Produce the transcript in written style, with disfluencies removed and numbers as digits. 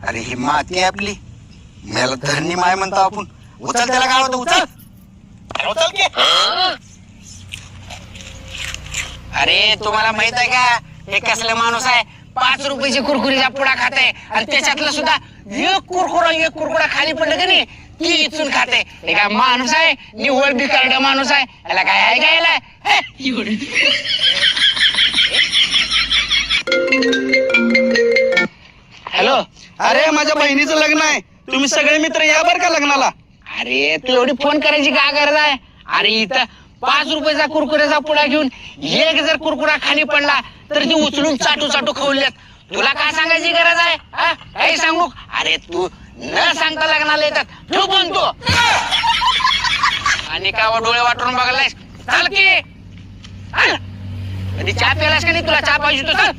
अरे ही माती आहे आपली, मला धरणी माय म्हणतो आपण. उचल त्याला, काय होतं, उचल. अरे उचल की. अरे तुम्हाला माहित आहे का हे कसला माणूस आहे? 5 रुपयाची कुरकुरीचा पुडा खाते आणि त्याच्यातला सुद्धा एक कुरकुरा खाली पडलं का नाही ती इचून खाते. हे काय माणूस आहे? निव्वळ बिकारड माणूस आहे. याला काय आहे का याला? हॅलो. अरे माझ्या बहिणीचं लग्न आहे, तुम्ही सगळे मित्र या बर का लग्नाला. अरे तू एवढी फोन करायची काय गरज आहे? अरे इथं 5 रुपयाचा कुरकुऱ्याचा पुडा घेऊन एक जर कुरकुरा खाली पडला तर ती उचलून चाटू खाऊल्यात. तुला काय सांगायची गरज आहे? काही सांगू? अरे तू न सांगता लग्नाला येतात. ठेव पण तू. आणि का डोळे वाटून बघायलास? चाल की. कधी चहा प्यालास का नाही? तुला चहा पाहिजे तो चल.